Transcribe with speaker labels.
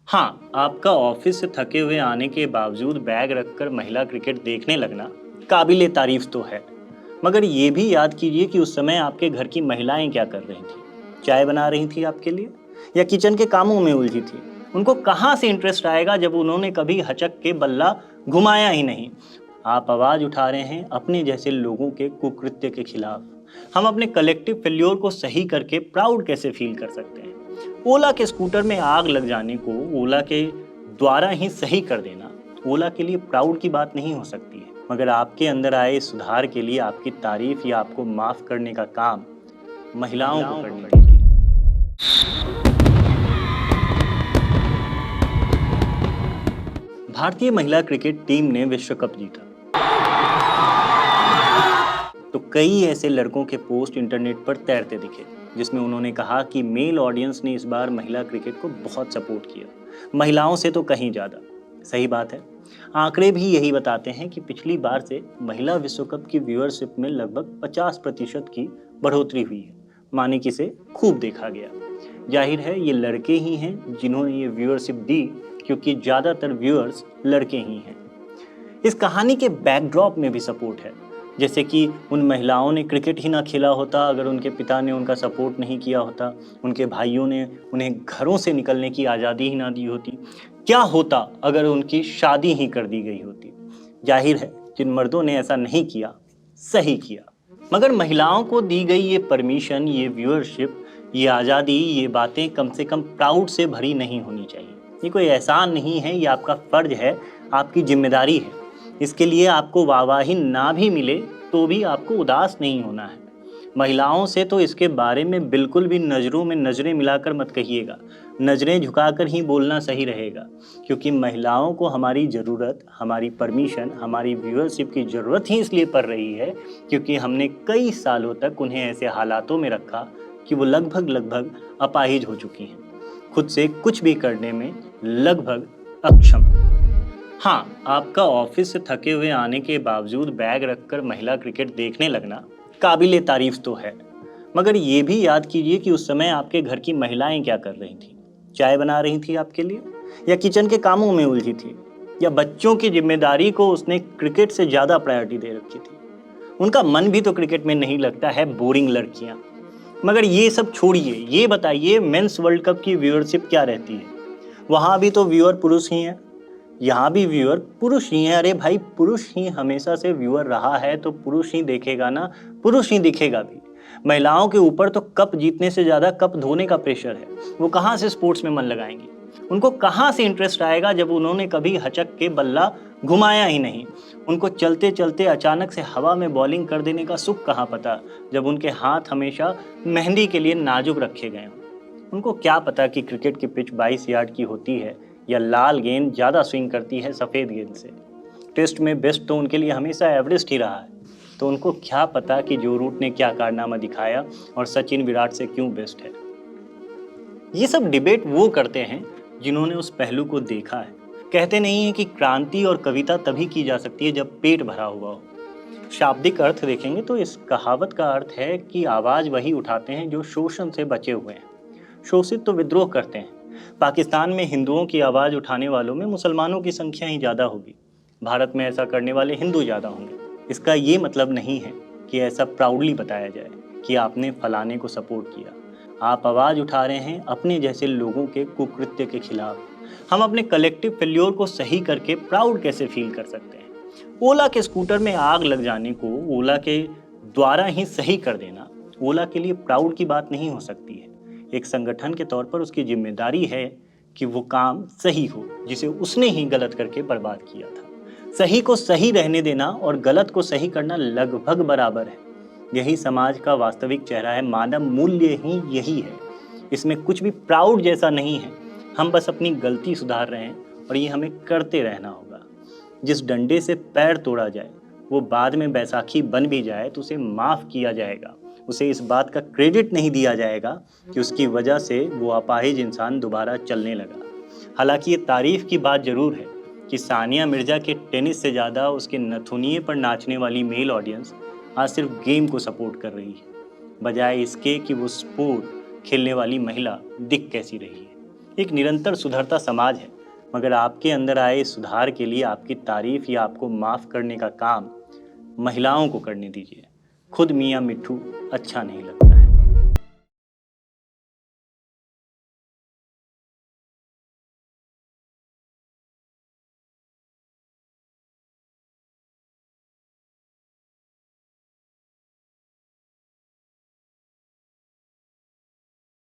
Speaker 1: हाँ, आपका ऑफिस से थके हुए आने के बावजूद बैग रखकर महिला क्रिकेट देखने लगना काबिले तारीफ तो है। मगर ये भी याद कीजिए कि उस समय आपके घर की महिलाएं क्या कर रही थी। चाय बना रही थी आपके लिए या किचन के कामों में उलझी थी। उनको कहाँ से इंटरेस्ट आएगा जब उन्होंने कभी हचक के बल्ला घुमाया ही नहीं। आप आवाज उठा रहे हैं अपने जैसे लोगों के कुकृत्य के खिलाफ। हम अपने कलेक्टिव फेल्योर को सही करके प्राउड कैसे फील कर सकते हैं। ओला के स्कूटर में आग लग जाने को ओला के द्वारा ही सही कर देना ओला के लिए प्राउड की बात नहीं हो सकती है। मगर आपके अंदर आए इस सुधार के लिए आपकी तारीफ या आपको माफ करने का काम महिलाओं को करनी चाहिए। भारतीय महिला क्रिकेट टीम ने विश्व कप जीता तो कई ऐसे लड़कों के पोस्ट इंटरनेट पर तैरते दिखे जिसमें उन्होंने कहा कि मेल ऑडियंस ने इस बार महिला क्रिकेट को बहुत सपोर्ट किया, महिलाओं से तो कहीं ज़्यादा। सही बात है। आंकड़े भी यही बताते हैं कि पिछली बार से महिला विश्व कप की व्यूअरशिप में लगभग 50% की बढ़ोतरी हुई है। माने कि इसे खूब देखा गया। जाहिर है ये लड़के ही हैं जिन्होंने ये व्यूअरशिप दी, क्योंकि ज़्यादातर व्यूअर्स लड़के ही हैं। इस कहानी के बैकड्रॉप में भी सपोर्ट है। जैसे कि उन महिलाओं ने क्रिकेट ही ना खेला होता अगर उनके पिता ने उनका सपोर्ट नहीं किया होता, उनके भाइयों ने उन्हें घरों से निकलने की आज़ादी ही ना दी होती, क्या होता अगर उनकी शादी ही कर दी गई होती। जाहिर है जिन मर्दों ने ऐसा नहीं किया, सही किया। मगर महिलाओं को दी गई ये परमिशन, ये व्यूअरशिप, ये आज़ादी, ये बातें कम से कम प्राउड से भरी नहीं होनी चाहिए। ये कोई एहसान नहीं है, ये आपका फर्ज है, आपकी जिम्मेदारी है। इसके लिए आपको वाहवाही ना भी मिले तो भी आपको उदास नहीं होना है। महिलाओं से तो इसके बारे में बिल्कुल भी नज़रों में नज़रें मिलाकर मत कहिएगा। नज़रें झुकाकर ही बोलना सही रहेगा, क्योंकि महिलाओं को हमारी ज़रूरत, हमारी परमिशन, हमारी व्यूअरशिप की ज़रूरत ही इसलिए पड़ रही है क्योंकि हमने कई सालों तक उन्हें ऐसे हालातों में रखा कि वो लगभग लगभग अपाहिज हो चुकी हैं, खुद से कुछ भी करने में लगभग अक्षम। हाँ, आपका ऑफिस से थके हुए आने के बावजूद बैग रखकर महिला क्रिकेट देखने लगना काबिले तारीफ तो है। मगर ये भी याद कीजिए कि उस समय आपके घर की महिलाएं क्या कर रही थी। चाय बना रही थी आपके लिए या किचन के कामों में उलझी थी या बच्चों की जिम्मेदारी को उसने क्रिकेट से ज्यादा प्रायोरिटी दे रखी थी। उनका मन भी तो क्रिकेट में नहीं लगता है, बोरिंग लड़कियां। मगर ये सब छोड़िए, ये बताइए मेंस वर्ल्ड कप की व्यूअरशिप क्या रहती है। वहां भी तो व्यूअर पुरुष ही हैं, यहाँ भी व्यूअर पुरुष ही है। अरे भाई, पुरुष ही हमेशा से व्यूअर रहा है तो पुरुष ही देखेगा ना, पुरुष ही दिखेगा भी। महिलाओं के ऊपर तो कप जीतने से ज्यादा कप धोने का प्रेशर है। वो कहाँ से स्पोर्ट्स में मन लगाएंगी। उनको कहाँ से इंटरेस्ट आएगा जब उन्होंने कभी हचक के बल्ला घुमाया ही नहीं। उनको चलते चलते अचानक से हवा में बॉलिंग कर देने का सुख कहाँ पता, जब उनके हाथ हमेशा मेहंदी के लिए नाजुक रखे गए हों। उनको क्या पता कि क्रिकेट की पिच 22 यार्ड की होती है या लाल गेंद ज़्यादा स्विंग करती है सफ़ेद गेंद से। टेस्ट में बेस्ट तो उनके लिए हमेशा एवरेस्ट ही रहा है। तो उनको क्या पता कि जो रूट ने क्या कारनामा दिखाया और सचिन विराट से क्यों बेस्ट है। ये सब डिबेट वो करते हैं जिन्होंने उस पहलू को देखा है। कहते नहीं है कि क्रांति और कविता तभी की जा सकती है जब पेट भरा हुआ हो। शाब्दिक अर्थ देखेंगे तो इस कहावत का अर्थ है कि आवाज़ वही उठाते हैं जो शोषण से बचे हुए हैं। शोषित तो विद्रोह करते हैं। पाकिस्तान में हिंदुओं की आवाज़ उठाने वालों में मुसलमानों की संख्या ही ज़्यादा होगी। भारत में ऐसा करने वाले हिंदू ज़्यादा होंगे। इसका ये मतलब नहीं है कि ऐसा प्राउडली बताया जाए कि आपने फलाने को सपोर्ट किया। आप आवाज़ उठा रहे हैं अपने जैसे लोगों के कुकृत्य के खिलाफ। हम अपने कलेक्टिव फेल्योर को सही करके प्राउड कैसे फील कर सकते हैं। ओला के स्कूटर में आग लग जाने को ओला के द्वारा ही सही कर देना ओला के लिए प्राउड की बात नहीं हो सकती है। एक संगठन के तौर पर उसकी जिम्मेदारी है कि वो काम सही हो जिसे उसने ही गलत करके बर्बाद किया था। सही को सही रहने देना और गलत को सही करना लगभग बराबर है। यही समाज का वास्तविक चेहरा है। मानव मूल्य ही यही है। इसमें कुछ भी प्राउड जैसा नहीं है। हम बस अपनी गलती सुधार रहे हैं और ये हमें करते रहना होगा। जिस डंडे से पैर तोड़ा जाए वो बाद में बैसाखी बन भी जाए तो उसे माफ़ किया जाएगा। उसे इस बात का क्रेडिट नहीं दिया जाएगा कि उसकी वजह से वो अपाहिज इंसान दोबारा चलने लगा। हालांकि ये तारीफ की बात ज़रूर है कि सानिया मिर्जा के टेनिस से ज़्यादा उसके नथुनिए पर नाचने वाली मेल ऑडियंस आज सिर्फ गेम को सपोर्ट कर रही है, बजाय इसके कि वो स्पोर्ट खेलने वाली महिला दिख कैसी रही है। एक निरंतर सुधरता समाज है, मगर आपके अंदर आए इस सुधार के लिए आपकी तारीफ या आपको माफ करने का काम महिलाओं को करने दीजिए। खुद मियाँ मिट्ठू अच्छा नहीं लगता।